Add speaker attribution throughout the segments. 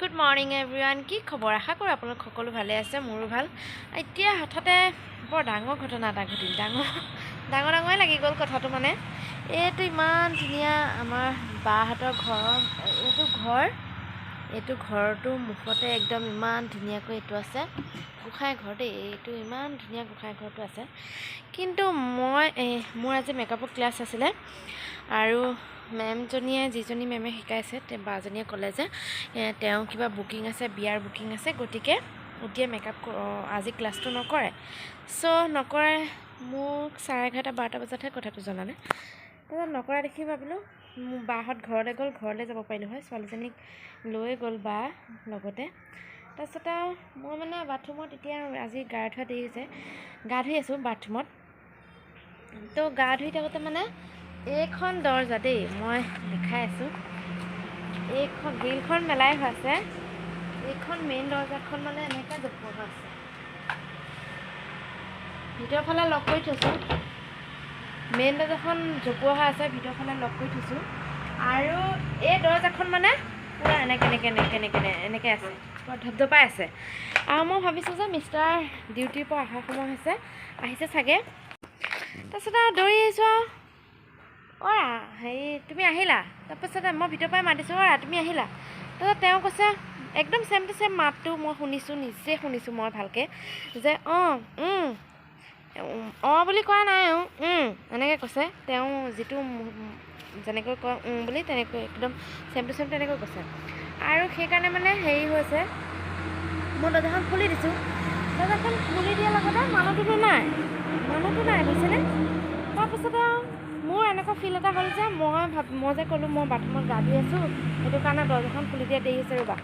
Speaker 1: Good morning everyone. কি খবৰ আশা কৰো আপোনালোক সকলো ভালে আছে মোৰো ভাল এতিয়া হঠাতে বৰ ডাঙৰ ঘটনা এটা ঘটিল ডাঙৰ লাগি গ'ল কথাটো মানে এইটো ইমান ধুনীয়া আমাৰ বাহঁতৰ ঘৰৰ এইটো ঘৰটো মুখতে একদম ইমান ধুনীয়াকৈ এইটো আছে গোসাঁই ঘৰ দেই এইটো ইমান ধুনীয়া গোসাঁই ঘৰটো আছে কিন্তু মোৰ আজি মেকআপৰ ক্লাছ আছিলে আৰু মেমজনীয়ে যিজনী মেমে শিকাইছে তে বাজনীয়ে ক'লে যে তেওঁ কিবা বুকিং আছে বিয়াৰ বুকিং আছে গতিকে এতিয়া মেকআপ আজি ক্লাছটো নকৰে নকৰে মোক 11:30-12 বজাতহে কথাটো জনালে তাৰপিছত নকৰা দেখি ভাবিলোঁ বাহঁত ঘৰলৈ যাব পাৰিলোঁ হয় ছোৱালীজনীক লৈ গ'ল বা লগতে তাৰপিছত মই মানে বাথৰুমত এতিয়া আজি গা ধোৱা দেৰি হৈছে গা ধুই আছোঁ বাথৰুমত তো গা ধুই থাকোঁতে মানে এইখন দৰজা দেই মই দেখাই আছোঁ এইখন গ্ৰিলখন মেলাই হৈ আছে এইখন মেইন দৰজাখন মানে এনেকৈ জপোৱা হৈ আছে ভিতৰৰ ফালে লক কৰি থৈছোঁ মেইন দৰজাখন জপোৱা হৈ আছে ভিতৰৰ ফালে লক কৰি থৈছোঁ আৰু এই দৰজাখন মানে পুৰা এনেকৈ আছে পুৰা ধপধপাই আছে আৰু মই ভাবিছোঁ যে মিষ্টাৰ ডিউটিৰ পৰা অহাৰ সময় আহিছে চাগে তাৰপিছত দৌৰি আহিছোঁ অৰা হেৰি তুমি আহিলা তাৰপিছত মই ভিতৰৰ পৰাই মাতিছোঁ অৰা তুমি আহিলা তাৰপিছত তেওঁ কৈছে একদম ছেম টু ছেম মাতটো মই নিজে শুনিছোঁ মই ভালকৈ যে বুলি কোৱা নাই এনেকৈ কৈছে তেওঁ যিটো যেনেকৈ কয় বুলি তেনেকৈ একদম ছেম টু ছেম তেনেকৈ কৈছে আৰু সেইকাৰণে মানে হেৰি হৈছে মই দৰজাখন খুলি দিছোঁ দৰজাখন খুলি দিয়াৰ লগতে মানুহটো নাই বুজিছেনে তাৰপিছত মোৰ এনেকুৱা ফিল এটা হ'ল যে মই যে ক'লোঁ মই বাথৰুমত গা ধুই আছোঁ সেইটো কাৰণে দৰজাখন খুলি দিয়া দেৰি হৈছে ৰ'বা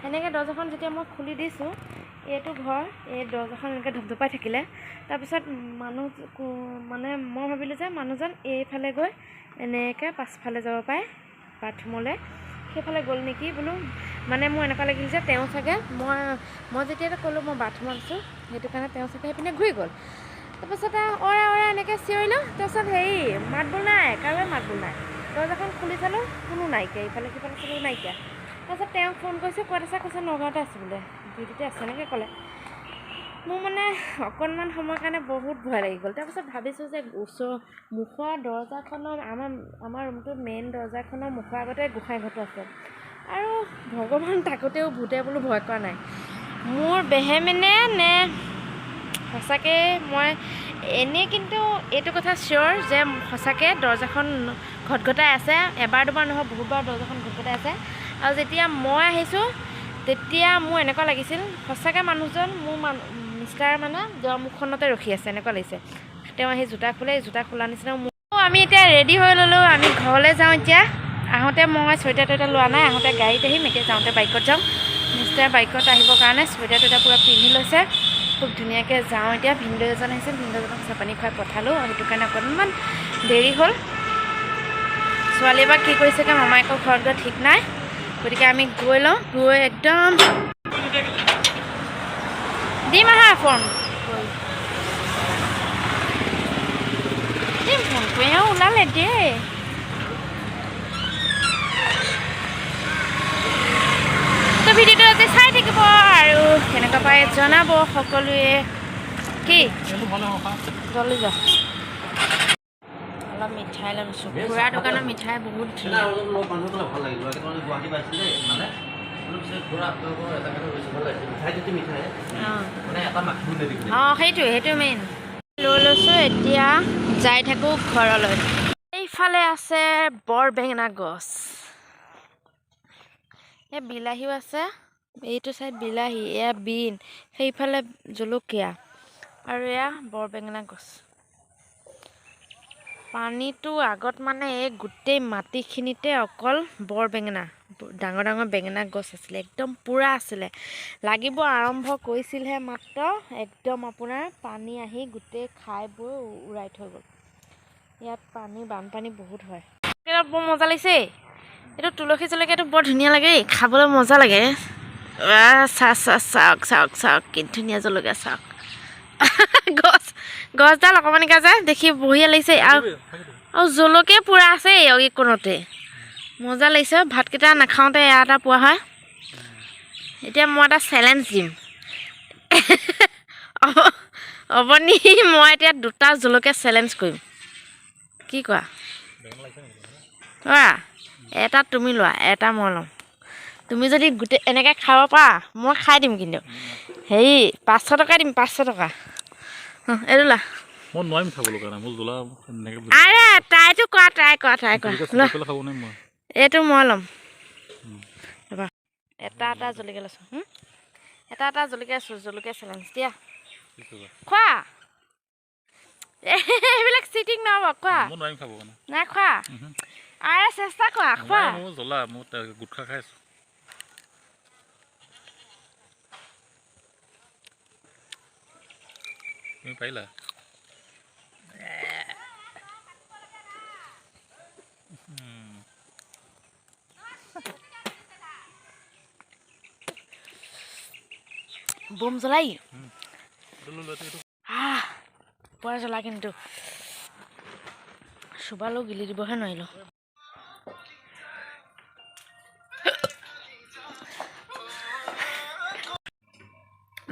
Speaker 1: সেনেকৈ দৰজাখন যেতিয়া মই খুলি দিছোঁ এইটো ঘৰ এই দৰজাখন এনেকৈ ধপধপাই থাকিলে তাৰপিছত মানে মই ভাবিলোঁ যে মানুহজন এইফালে গৈ এনেকৈ পাছফালে যাব পাৰে বাথৰুমলৈ সেইফালে গ'ল নেকি বোলো মানে মোৰ এনেকুৱা লাগিল যে তেওঁ চাগে মই যেতিয়া ক'লোঁ মই বাথৰুমত আছোঁ সেইটো কাৰণে তেওঁ চাগে সেইপিনে ঘূৰি গ'ল তাৰপিছত অৰা এনেকৈ চিঞৰিলোঁ তাৰপিছত হেৰি মাতবোল নাই কাৰোবাৰ মাতবোল নাই দৰজাখন খুলি চালোঁ কোনো নাইকিয়া ইফালে সিফালে চালোঁ নাইকিয়া তাৰপিছত তেওঁক ফোন কৰিছোঁ ক'ত আছে কৈছে নগাঁৱতে আছে বোলে ডিউটিতে আছে এনেকৈ ক'লে মোৰ মানে অকণমান সময়ৰ কাৰণে বহুত ভয় লাগি গ'ল তাৰপিছত ভাবিছোঁ যে মুখৰ দৰজাখনৰ আমাৰ ৰুমটোৰ মেইন দৰজাখনৰ মুখৰ আগতে গোসাঁই ঘৰটো আছে আৰু ভগৱান থাকোঁতেও ভূতে বোলো ভয় কৰা নাই মোৰ বেহেমেনে নে সঁচাকৈ মই এনেই কিন্তু এইটো কথা চিয়'ৰ যে সঁচাকৈ দৰজাখন ঘটঘটাই আছে এবাৰ দুবাৰ নহয় বহুতবাৰ দৰজাখন ঘটঘটাই আছে আৰু যেতিয়া মই আহিছোঁ তেতিয়া মোৰ এনেকুৱা লাগিছিল সঁচাকৈ মানুহজন মোৰ মিষ্টাৰ মানে দুৱাৰমুখখনতে ৰখি আছে এনেকুৱা লাগিছে তেওঁ আহি জোতা খোলা নিচিনা আমি এতিয়া ৰেডি হৈ ল'লোঁ আমি ঘৰলৈ যাওঁ এতিয়া আহোঁতে মই চুৱেটাৰ টুৱেটাৰ লোৱা নাই আহোঁতে গাড়ীত আহিম এতিয়া যাওঁতে বাইকত যাম মিষ্টাৰ বাইকত আহিবৰ কাৰণে চুৱেটাৰ টুৱেটাৰ পূৰা পিন্ধি লৈছে খুব ধুনীয়াকৈ যাওঁ এতিয়া ভিনদেউ এজন আহিছিল ভিনদেউজনক চাহ পানী খুৱাই পঠালোঁ সেইটো কাৰণে অকণমান দেৰি হ'ল ছোৱালী এবাৰ কি কৰিছেগৈ মামায়েকৰ ঘৰত গৈ ঠিক নাই গতিকে আমি গৈ একদম দিম আহা ফোন কৰি ওলালে দেই তো ভিডিঅ'টো আজি চাই থাকিব আৰু কেনেকুৱা পাই জনাব সকলোৱে কি জলদি যাওক অলপ মিঠাই ল'ছোঁ খুৰা দোকানৰ মিঠাই বহুত ধুনীয়া সেইটো মেইন লৈ লৈছোঁ এতিয়া যাই থাকোঁ ঘৰলৈ এইফালে আছে বৰ বেঙেনা গছ এই বিলাহীও আছে এইটো চাইড বিলাহী এয়া বিন সেইফালে জলকীয়া আৰু এয়া বৰ বেঙেনা গছ পানীটো আগত মানে এই গোটেই মাটিখিনিতে অকল বৰ বেঙেনা ডাঙৰ বেঙেনা গছ আছিলে একদম পূৰা আছিলে লাগিব আৰম্ভ কৰিছিলহে মাত্ৰ একদম আপোনাৰ পানী আহি গোটেই খাই বৈ উৰাই থৈ গ'ল ইয়াত বানপানী বহুত হয় বৰ মজা লাগিছে এইটো তুলসী জলকীয়াটো বৰ ধুনীয়া লাগে খাবলৈ মজা লাগে চাওক কি ধুনীয়া জলকীয়া চাওক গছডাল অকণমানিকা যে দেখি বঢ়িয়া লাগিছে আৰু জলকীয়া পূৰা আছে এই কোণতে মজা লাগিছে ভাতকেইটা নাখাওঁতে এয়া এটা পোৱা হয় এতিয়া মই এটা চেলেঞ্জ দিম অৱনি মই এতিয়া 2টা জলকীয়া চেলেঞ্জ কৰিম কি কোৱা এটা তুমি লোৱা এটা মই ল'ম তুমি যদি গোটেই এনেকৈ খাব পাৰা মই খাই দিম কিন্তু হেৰি 500 টকা দিম 500 টকা এইটো লোৱা
Speaker 2: মই নোৱাৰিম খাবলৈ কাৰণে মোৰ জ্বলা এনেকৈ
Speaker 1: আৰে ট্ৰাই কৰা এইটো মই ল'ম ৰ'বা এটা জলকীয়া লৈছোঁ এটা জলকীয়া জলকীয়া চেলেঞ্জ দিয়া খোৱা এইবিলাক চিটিং নহ'ব খোৱা
Speaker 2: মই নোৱাৰিম খাব কাৰণে
Speaker 1: নাই খোৱা আৰে চেষ্টা কৰা খোৱা
Speaker 2: মোৰ জ্বলা মই গুটখা খাই আছোঁ তুমি পাৰিলা
Speaker 1: বম জ্বলাই পুৰা জ্বলা কিন্তু চোবালো গিলি দিবহে নোৱাৰিলোঁ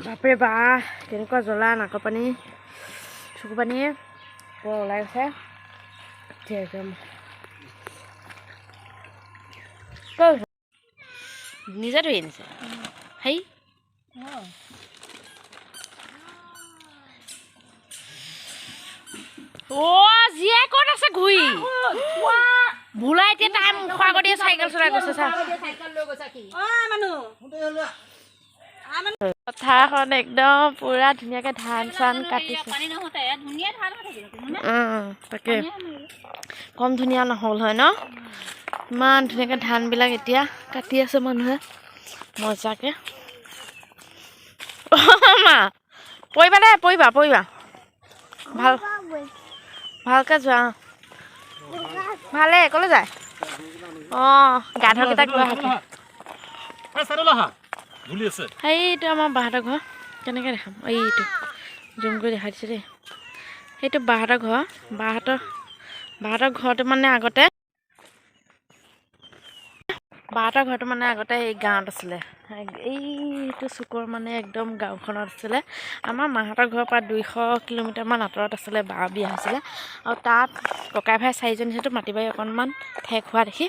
Speaker 1: বাপৰে বা কেনেকুৱা জ্বলা নাকৰ পানী চকু পানীয়ে বৰ ওলাই গৈছে একদম নিজে ধৰি আনিছে হেই জীয়াই ক'ত আছে ঘূৰি ভোলা এতিয়া তাই মুখৰ আগতে চাইকেল চলাই গৈছে পথাৰখন একদম পুৰা ধুনীয়াকে ধান চান কাটিছে তাকে কম ধুনীয়া নহ'ল হয় ন ইমান ধুনীয়াকে ধানবিলাক এতিয়া কাটি আছে মানুহে মজাকে মা পৰিবা দে পৰিবা ভাল ভালকে যোৱা ভালে ক'লৈ যায় গাধকেইটাক লৈ সেইটো আমাৰ বাহঁতৰ ঘৰ কেনেকৈ দেখাম এইটো জুম কৰি দেখাই দিছে দেই সেইটো বাহঁতৰ ঘৰ বাহঁতৰ ঘৰটো মানে আগতে এই গাঁৱত আছিলে এইটো চুকৰ মানে একদম গাঁওখনত আছিলে আমাৰ মাহঁতৰ ঘৰৰ পৰা 200 কিলোমিটাৰমান আঁতৰত আছিলে বিয়া হৈছিলে আৰু তাত ককাই ভাই 4জন যিহেতু মাটি বাৰী অকণমান ঠেক হোৱা দেখি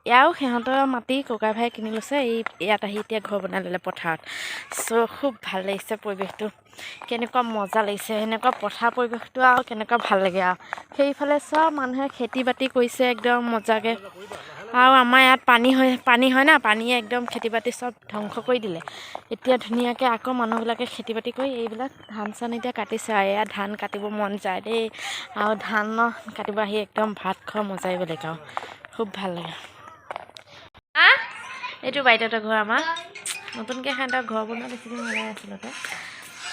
Speaker 1: ইয়াও সিহঁতৰ মাটি ককাই ভাই কিনি লৈছে ইয়াত আহি এতিয়া ঘৰ বনাই ল'লে পথাৰত খুব ভাল লাগিছে পৰিৱেশটো কেনেকুৱা মজা লাগিছে সেনেকুৱা পথাৰ পৰিৱেশটো আৰু কেনেকুৱা ভাল লাগে আৰু সেইফালে চব মানুহে খেতি বাতি কৰিছে একদম মজাকৈ আৰু আমাৰ ইয়াত পানী হয় না পানীয়ে একদম খেতি বাতি চব ধ্বংস কৰি দিলে এতিয়া ধুনীয়াকৈ আকৌ মানুহবিলাকে খেতি বাতি কৰি এইবিলাক ধান চান এতিয়া কাটিছে আৰু এয়া ধান কাটিব মন যায় দেই আৰু ধান কাটিব আহি একদম ভাত খোৱা মজাই বেলেগ আৰু খুব ভাল লাগে এইটো বাইদেউহঁতৰ ঘৰ আমাৰ নতুনকৈ সিহঁতৰ ঘৰ বনোৱা বেছিদিন হোৱা নাই আচলতে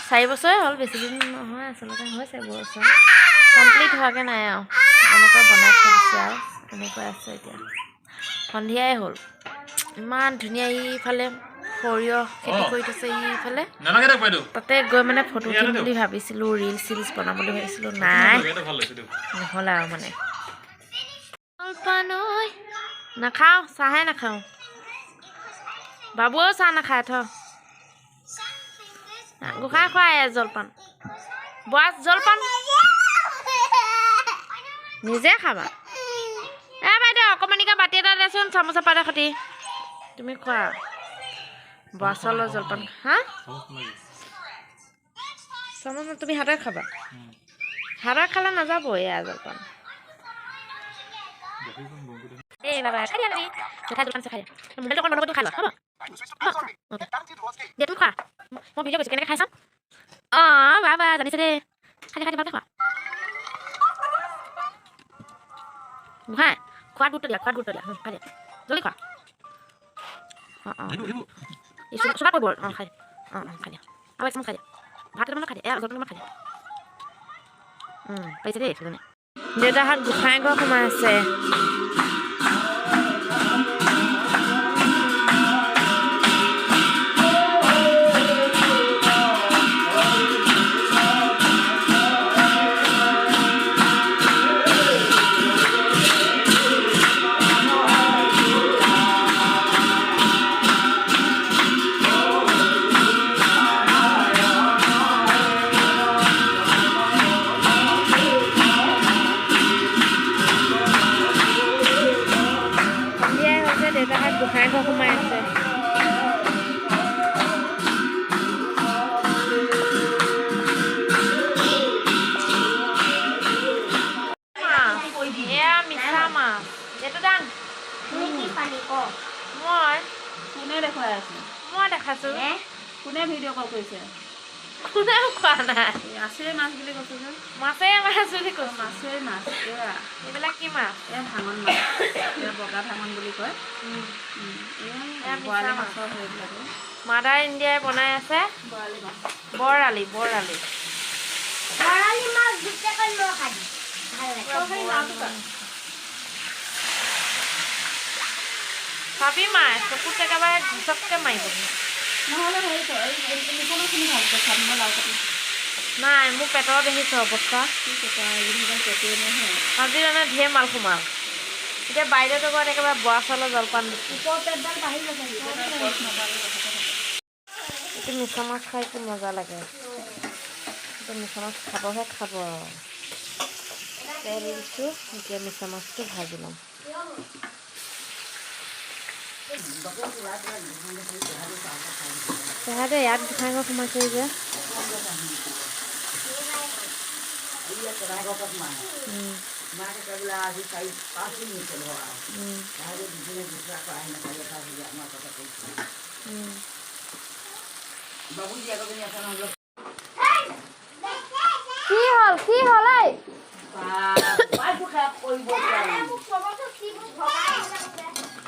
Speaker 1: 4 বছৰে হ'ল বেছিদিন নহয় আচলতে হৈছে বছৰ কমপ্লিট হোৱাকৈ নাই আৰু এনেকৈ বনাই থৈ দিছে আৰু এনেকৈ আছে এতিয়া সন্ধিয়াই হ'ল ইমান ধুনীয়া ইফালে সৰিয়হ খেতি কৰি থৈছে ইফালে তাতে গৈ মানে ফটো উঠিম বুলি ভাবিছিলোঁ ৰিলচ বনাম বুলি ভাবিছিলোঁ নাই নহ'ল আৰু মানে নাখাওঁ চাহে নাখাওঁ বাবুৱেও চাহ নাখায় গোসাঁই খুৱাই জলপান বৰা জলপান নিজে খাবা বাইদেউ অকণমানিকা বাতি এটা দেচোন চামুচ এপাতে সতি তুমি খোৱা বৰা চাউলৰ জলপান চামুচ তুমি হাতে খাবা হাতে খালে নাযাব এয়া জলপান মই ভিডিঅ' কৰিছোঁ কেনেকৈ খাই চাম বাবা জানিছে দেই খাই ভালকৈ খোৱা গোহাঁই খোৱাত গুৰুত্ব দিয়া খাই দিয়া জলদি খোৱা চুগাৰ পৰিব খাই খাই দিয়া আৰু এক চামুচ খাই দিয়া ভাত কেইটামান খাই দিয়া জলপান খাই দিয়া পাৰিছে দেই সেইজনে দেউতাহঁত গোসাঁই ঘৰ সোমাই আছে
Speaker 3: খুৱাই আছে
Speaker 1: মই দেখাইছোঁ
Speaker 3: কোনে ভিডিঅ' কল কৰিছে
Speaker 1: কোনেও খোৱা নাই
Speaker 3: আছেই মাছ বুলি কৈছে যে
Speaker 1: মাছেই মাছ বুলি কৈছোঁ
Speaker 3: মাছেই মাছ এয়া
Speaker 1: এইবিলাক কি মাছ
Speaker 3: এয়া ভাঙন মাছ এয়া বগা ভাঙন বুলি কয় এয়া বৰালি মাছৰ সেইবিলাকে
Speaker 1: মাদাৰ ইণ্ডিয়াই বনাই আছে
Speaker 3: বৰালি মাছ
Speaker 1: বৰালি
Speaker 4: মাছ দুটা কৰি মই খাই দিম ভাল লাগে
Speaker 1: চাবি মায়ে চকুত একেবাৰে ঘচককৈ মাৰিবহি
Speaker 3: নহ'লে হেৰি কয় মিছামাছখিনি ভালকৈ খাম মই লাও কাটি
Speaker 1: নাই মোৰ পেটৰ দেখিছ অৱস্থা
Speaker 3: ঠিক আছে এইকেইদিন পেটে নহয়
Speaker 1: আজি মানে ঢেৰ মাল সোমাল এতিয়া বাইদেউহঁতৰ ঘৰত একেবাৰে বৰা চাউলৰ জলপান দিছোঁ
Speaker 3: ওপৰ পেটডাল বাঢ়ি গৈছে
Speaker 1: এইটো মিছা মাছ খাই কি মজা লাগে এইটো মিছা মাছ খাবহে খাব তেল দিছোঁ এতিয়া মিছা মাছটো ভাজি ল'ম তেহেঁতে ইয়াত গোসাঁই ঘৰ সোমাইছে যে কি হ'ল এই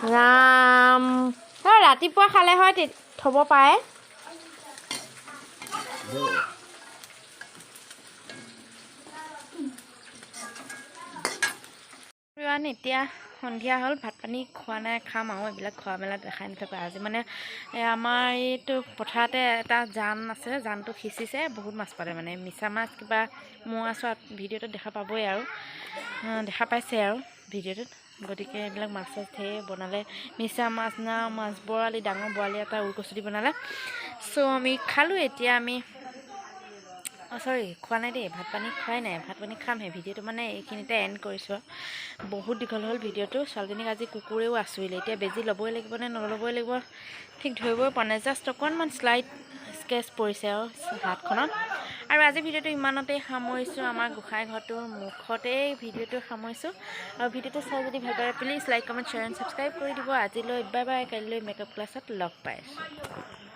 Speaker 1: ৰাম ৰাতিপুৱা খালে হয় থ'ব পাৰে এতিয়া সন্ধিয়া হ'ল ভাত পানী খোৱা নাই খাম আৰু এইবিলাক খোৱা মেলা দেখাই নাথাকোঁ আজি মানে আমাৰ এইটো পথাৰতে এটা জান আছে জানটো সিঁচিছে বহুত মাছ পালে মানে মিছা মাছ কিবা মোৱা চোৱা ভিডিঅ'টোত দেখা পাবই আৰু দেখা পাইছে আৰু ভিডিঅ'টোত গতিকে এইবিলাক মাছ চাছ ধেৰ বনালে মিছা মাছ নাও মাছ বৰালি ডাঙৰ বৰালি এটা ওলকচু দি বনালে চ' আমি খালোঁ এতিয়া আমি চৰি খোৱা নাই দেই ভাত পানী খোৱাই নাই ভাত পানী খামহে ভিডিঅ'টো মানে এইখিনিতে এণ্ড কৰিছোঁ বহুত দীঘল হ'ল ভিডিঅ'টো ছোৱালীজনীক আজি কুকুৰেও আচুৰিলে এতিয়া বেজি ল'বই লাগিব নে নল'বই লাগিব ঠিক ধৰিবই পৰা নাই জাষ্ট অকণমান শ্লাইট স্কেচ পৰিছে আৰু হাতখনত আৰু আজি ভিডিঅ'টো ইমানতেই সামৰিছোঁ আমাৰ গোসাঁই ঘৰটোৰ মুখতেই ভিডিঅ'টো সামৰিছোঁ আৰু ভিডিঅ'টো চাই যদি ভাল পায় please like comment share and subscribe কৰি দিব আজিলৈ বাই বাই কাইলৈ মেকআপ ক্লাছত লগ পাইছোঁ